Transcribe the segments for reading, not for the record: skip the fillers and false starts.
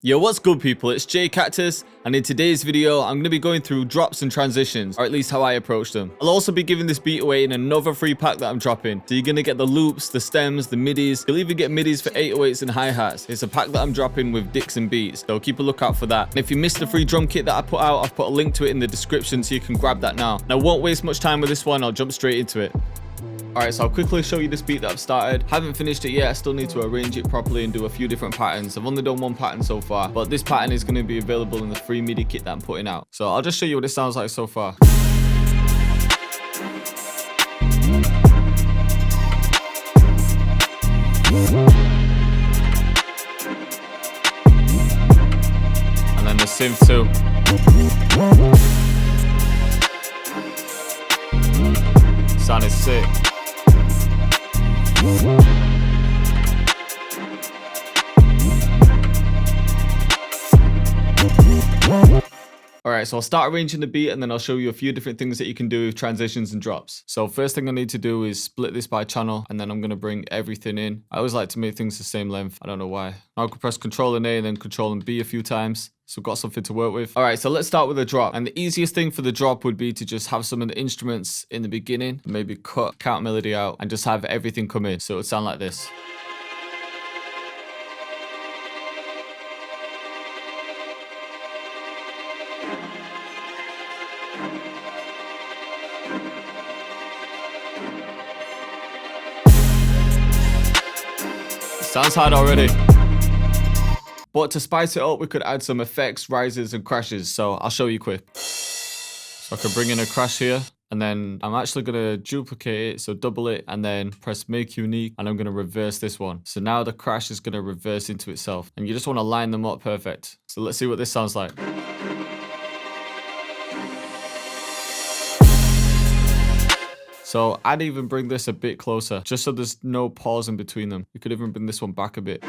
Yo, what's good people, it's JayCactus, and in today's video I'm going to be going through drops and transitions, or at least how I approach them. I'll also be giving this beat away in another free pack that I'm dropping, so you're going to get the loops, the stems, the midis. You'll even get midis for 808s and hi-hats. It's a pack that I'm dropping with dicks and beats, so keep a lookout for that. And if you missed the free drum kit that I put out, I've put a link to it in the description so you can grab that now. Now I won't waste much time with this one, I'll jump straight into it. Alright, so I'll quickly show you this beat that I've started. Haven't finished it yet, I still need to arrange it properly and do a few different patterns. I've only done one pattern so far, but this pattern is going to be available in the free MIDI kit that I'm putting out. So I'll just show you what it sounds like so far. And then the synth too. Sounded sick. Alright, so I'll start arranging the beat and then I'll show you a few different things that you can do with transitions and drops. So first thing I need to do is split this by channel, and then I'm going to bring everything in. I always like to make things the same length, I don't know why. Now I can press Ctrl and A and then Ctrl and B a few times. So we've got something to work with. Alright, so let's start with a drop. And the easiest thing for the drop would be to just have some of the instruments in the beginning, maybe cut count melody out and just have everything come in. So it would sound like this. Sounds hard already. But to spice it up, we could add some effects, rises and crashes. So I'll show you quick. So I can bring in a crash here, and then I'm actually going to duplicate it, so double it, and then press make unique, and I'm going to reverse this one. So now the crash is going to reverse into itself, and you just want to line them up perfect. So let's see what this sounds like. So I'd even bring this a bit closer, just so there's no pause in between them. You could even bring this one back a bit.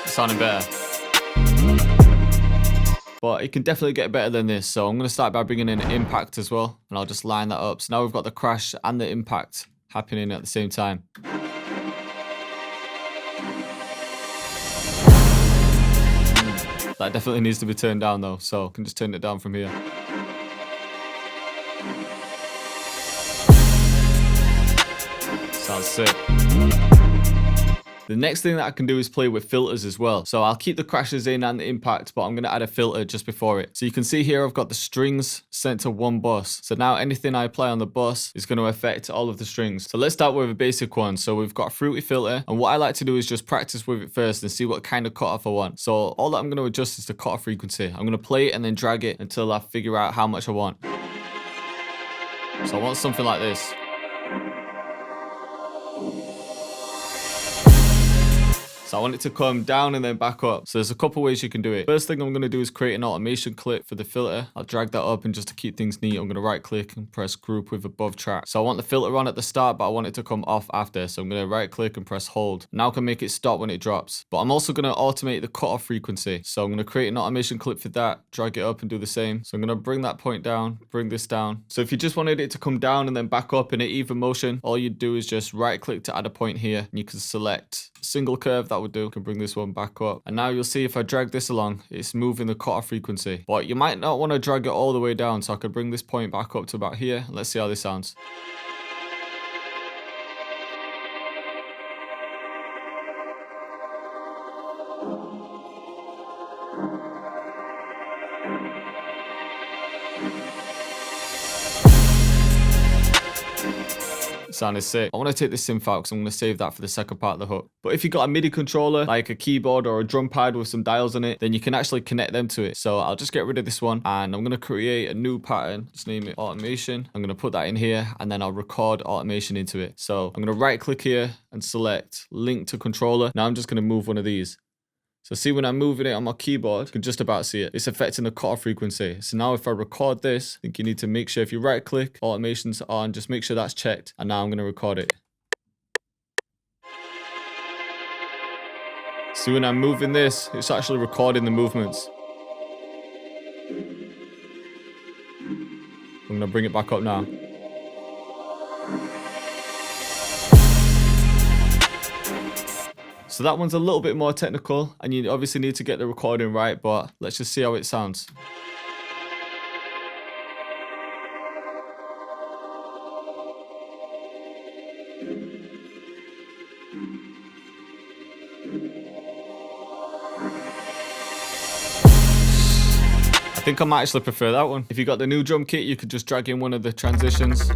Sounding better. But it can definitely get better than this. So I'm going to start by bringing in impact as well, and I'll just line that up. So now we've got the crash and the impact happening at the same time. That definitely needs to be turned down though, so I can just turn it down from here. Sounds sick. The next thing that I can do is play with filters as well. So I'll keep the crashes in and the impact, but I'm going to add a filter just before it. So you can see here I've got the strings sent to one bus. So now anything I apply on the bus is going to affect all of the strings. So let's start with a basic one. So we've got a fruity filter, and what I like to do is just practice with it first and see what kind of cutoff I want. So all that I'm going to adjust is the cutoff frequency. I'm going to play it and then drag it until I figure out how much I want. So I want something like this. So I want it to come down and then back up. So there's a couple ways you can do it. First thing I'm going to do is create an automation clip for the filter. I'll drag that up, and just to keep things neat, I'm going to right click and press group with above track. So I want the filter on at the start, but I want it to come off after. So I'm going to right click and press hold. Now I can make it stop when it drops. But I'm also going to automate the cutoff frequency. So I'm going to create an automation clip for that, drag it up and do the same. So I'm going to bring that point down, bring this down. So if you just wanted it to come down and then back up in an even motion, all you'd do is just right click to add a point here, and you can select single curve. That would do. I can bring this one back up, and now you'll see if I drag this along, it's moving the cutoff frequency. But you might not want to drag it all the way down, so I could bring this point back up to about here. Let's see how this sounds. Sounded sick. I want to take this synth out because I'm going to save that for the second part of the hook. But if you've got a MIDI controller, like a keyboard or a drum pad with some dials on it, then you can actually connect them to it. So I'll just get rid of this one, and I'm going to create a new pattern. Just name it automation. I'm going to put that in here, and then I'll record automation into it. So I'm going to right click here and select link to controller. Now I'm just going to move one of these. So see, when I'm moving it on my keyboard, you can just about see it. It's affecting the cutoff frequency. So now if I record this, I think you need to make sure, if you right click, automation's on, just make sure that's checked. And now I'm going to record it. See, when I'm moving this, it's actually recording the movements. I'm going to bring it back up now. So that one's a little bit more technical, and you obviously need to get the recording right, but let's just see how it sounds. I think I might actually prefer that one. If you got the new drum kit, you could just drag in one of the transitions.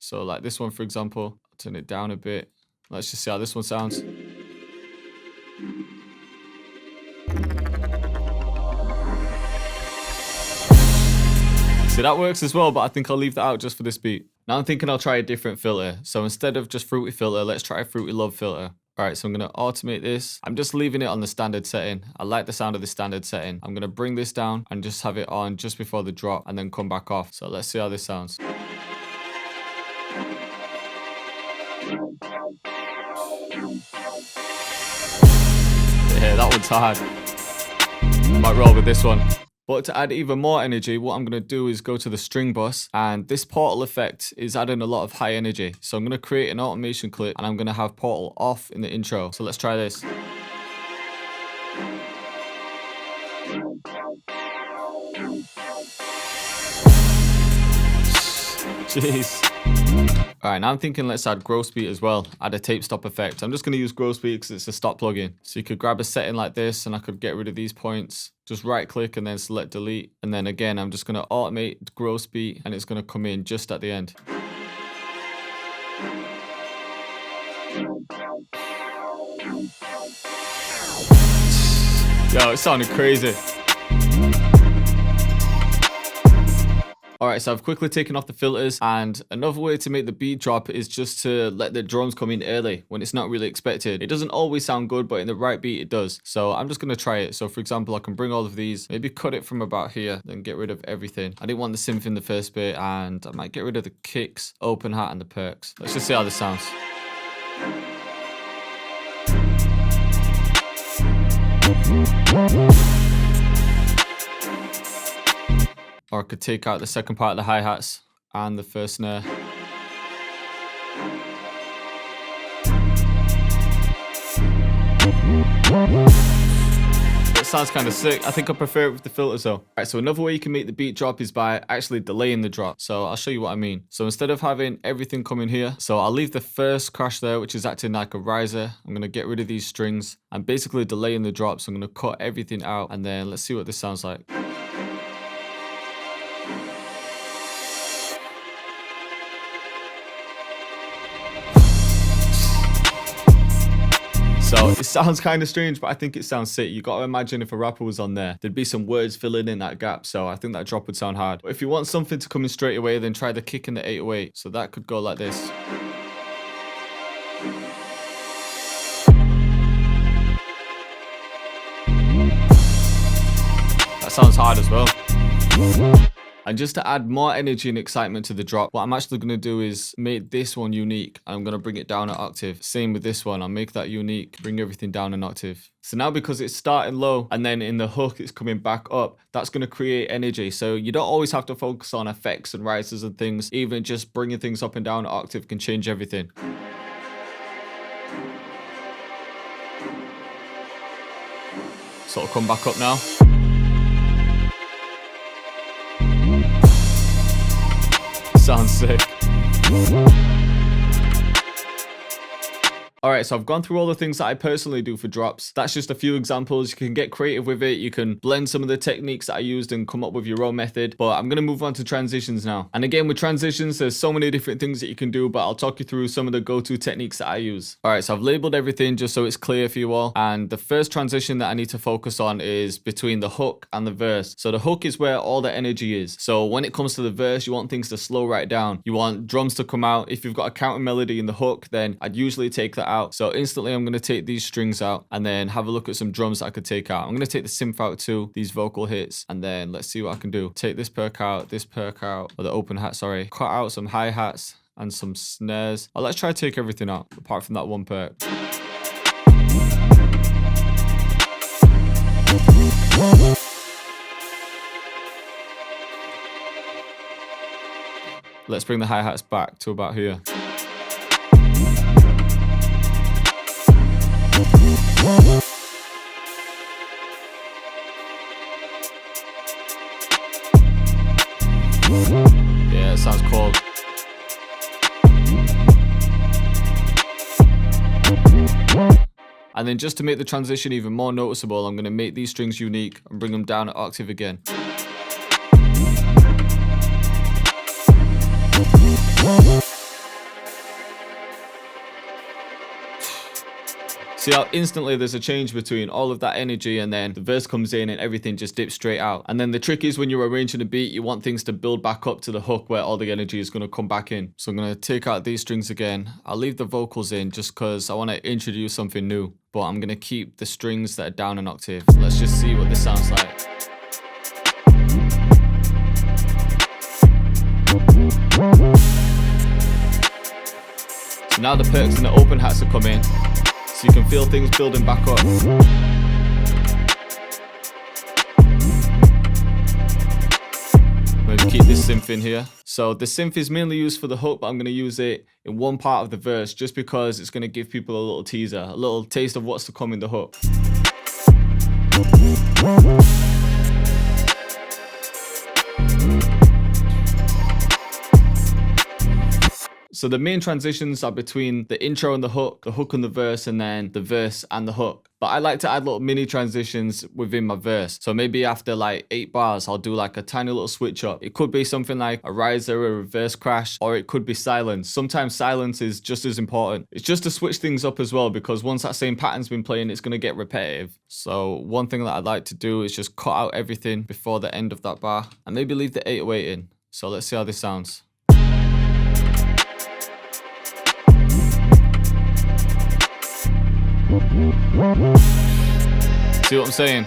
So like this one, for example, I'll turn it down a bit. Let's just see how this one sounds. See, that works as well, but I think I'll leave that out just for this beat. Now I'm thinking I'll try a different filter. So instead of just Fruity filter, let's try a Fruity Love filter. All right, so I'm going to automate this. I'm just leaving it on the standard setting. I like the sound of the standard setting. I'm going to bring this down and just have it on just before the drop and then come back off. So let's see how this sounds. Yeah, that one's hard. Might roll with this one. But to add even more energy, what I'm going to do is go to the string bus, and this portal effect is adding a lot of high energy. So I'm going to create an automation clip and I'm going to have portal off in the intro. So let's try this. Jeez. All right, now I'm thinking let's add gross beat as well. Add a tape stop effect. I'm just going to use gross beat because it's a stop plugin. So you could grab a setting like this and I could get rid of these points. Just right click and then select delete. And then again, I'm just going to automate gross beat and it's going to come in just at the end. Yo, it sounded crazy. Alright, so I've quickly taken off the filters, and another way to make the beat drop is just to let the drums come in early when it's not really expected. It doesn't always sound good, but in the right beat it does. So I'm just going to try it. So for example, I can bring all of these, maybe cut it from about here, then get rid of everything. I didn't want the synth in the first bit, and I might get rid of the kicks, open hat, and the perks. Let's just see how this sounds. Or I could take out the second part of the hi-hats and the first snare. It sounds kind of sick. I think I prefer it with the filters though. Alright, so another way you can make the beat drop is by actually delaying the drop. So I'll show you what I mean. So instead of having everything coming here, so I'll leave the first crash there, which is acting like a riser. I'm going to get rid of these strings and basically delaying the drop. So I'm going to cut everything out and then let's see what this sounds like. So it sounds kind of strange, but I think it sounds sick. You got to imagine if a rapper was on there, there'd be some words filling in that gap. So I think that drop would sound hard. But if you want something to come in straight away, then try the kick and the 808. So that could go like this. That sounds hard as well. And just to add more energy and excitement to the drop, what I'm actually going to do is make this one unique. I'm going to bring it down an octave. Same with this one. I'll make that unique, bring everything down an octave. So now because it's starting low and then in the hook it's coming back up, that's going to create energy. So you don't always have to focus on effects and rises and things. Even just bringing things up and down an octave can change everything. So it'll come back up now. Sounds sick. Alright, so I've gone through all the things that I personally do for drops. That's just a few examples. You can get creative with it. You can blend some of the techniques that I used and come up with your own method. But I'm going to move on to transitions now. And again, with transitions, there's so many different things that you can do, but I'll talk you through some of the go-to techniques that I use. Alright, so I've labeled everything just so it's clear for you all. And the first transition that I need to focus on is between the hook and the verse. So the hook is where all the energy is. So when it comes to the verse, you want things to slow right down. You want drums to come out. If you've got a counter melody in the hook, then I'd usually take that out. So instantly I'm going to take these strings out and then have a look at some drums that I could take out. I'm going to take the synth out too, these vocal hits, and then let's see what I can do. Take this perk out, or the open hat, sorry. Cut out some hi-hats and some snares. Oh, let's try to take everything out apart from that one perk. Let's bring the hi-hats back to about here. And then just to make the transition even more noticeable, I'm going to make these strings unique and bring them down an octave again. See how instantly there's a change between all of that energy and then the verse comes in and everything just dips straight out. And then the trick is when you're arranging a beat, you want things to build back up to the hook where all the energy is going to come back in. So I'm going to take out these strings again. I'll leave the vocals in just because I want to introduce something new. But I'm going to keep the strings that are down an octave. Let's just see what this sounds like. So now the perks and the open hats are coming. So you can feel things building back up. I'm going to keep this synth in here. So the synth is mainly used for the hook, but I'm going to use it in one part of the verse just because it's going to give people a little teaser, a little taste of what's to come in the hook. So the main transitions are between the intro and the hook and the verse, and then the verse and the hook. But I like to add little mini transitions within my verse. So maybe after like 8 bars, I'll do like a tiny little switch up. It could be something like a riser, a reverse crash, or it could be silence. Sometimes silence is just as important. It's just to switch things up as well, because once that same pattern's been playing, it's going to get repetitive. So one thing that I'd like to do is just cut out everything before the end of that bar and maybe leave the 808 in. So let's see how this sounds. See what I'm saying?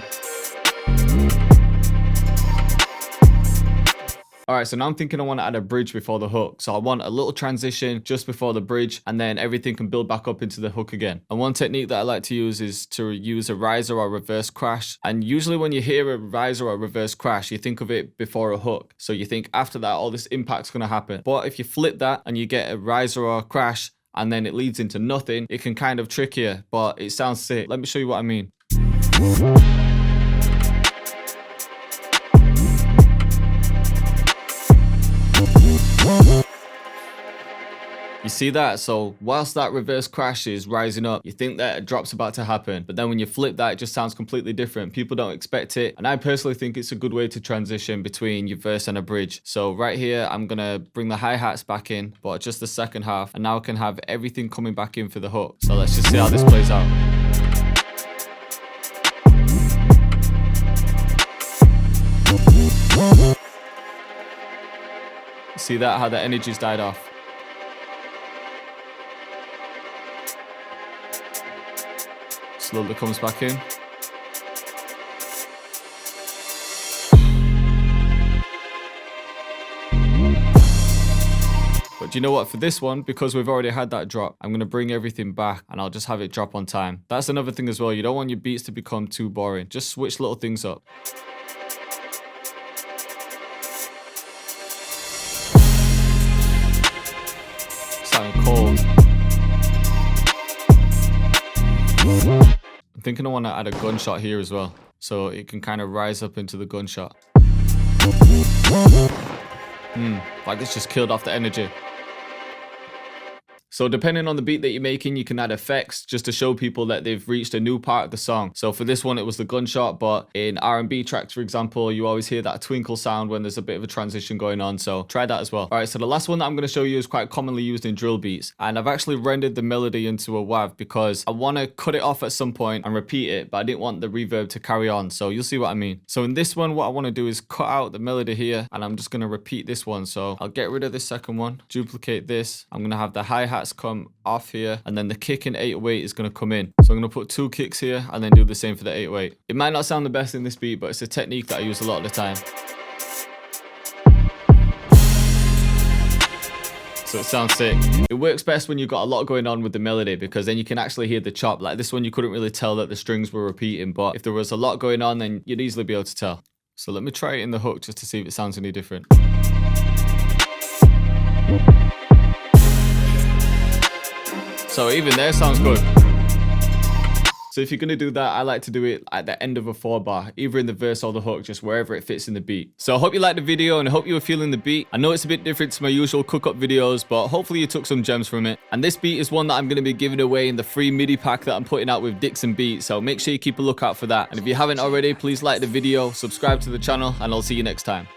Alright, so now I'm thinking I want to add a bridge before the hook. So I want a little transition just before the bridge, and then everything can build back up into the hook again. And one technique that I like to use is to use a riser or reverse crash. And usually when you hear a riser or reverse crash, you think of it before a hook. So you think after that, all this impact's going to happen. But if you flip that and you get a riser or a crash, and then it leads into nothing, it can kind of trick you, but it sounds sick. Let me show you what I mean. You see that? So whilst that reverse crash is rising up, you think that a drop's about to happen. But then when you flip that, it just sounds completely different. People don't expect it. And I personally think it's a good way to transition between your verse and a bridge. So right here, I'm going to bring the hi-hats back in, but just the second half. And now I can have everything coming back in for the hook. So let's just see how this plays out. See that? How the energy's died off. Slowly comes back in. But do you know what? For this one, because we've already had that drop, I'm going to bring everything back and I'll just have it drop on time. That's another thing as well. You don't want your beats to become too boring. Just switch little things up. Sounding cold. I'm thinking I want to add a gunshot here as well, so it can kind of rise up into the gunshot. Like it's just killed off the energy. So depending on the beat that you're making, you can add effects just to show people that they've reached a new part of the song. So for this one, it was the gunshot, but in R&B tracks, for example, you always hear that twinkle sound when there's a bit of a transition going on. So try that as well. All right, so the last one that I'm going to show you is quite commonly used in drill beats. And I've actually rendered the melody into a WAV because I want to cut it off at some point and repeat it, but I didn't want the reverb to carry on. So you'll see what I mean. So in this one, what I want to do is cut out the melody here, and I'm just going to repeat this one. So I'll get rid of this second one, duplicate this. I'm going to have the hi-hats come off here, and then the kick in 808 is going to come in. So I'm going to put 2 kicks here and then do the same for the 808. It might not sound the best in this beat, but it's a technique that I use a lot of the time. So it sounds sick. It works best when you've got a lot going on with the melody, because then you can actually hear the chop. Like this one, you couldn't really tell that the strings were repeating, but if there was a lot going on, then you'd easily be able to tell. So let me try it in the hook just to see if it sounds any different. So even there sounds good. So if you're going to do that, I like to do it at the end of a 4-bar, either in the verse or the hook, just wherever it fits in the beat. So I hope you liked the video and I hope you were feeling the beat. I know it's a bit different to my usual cook-up videos, but hopefully you took some gems from it. And this beat is one that I'm going to be giving away in the free MIDI pack that I'm putting out with Dixon Beats. So make sure you keep a lookout for that. And if you haven't already, please like the video, subscribe to the channel, and I'll see you next time.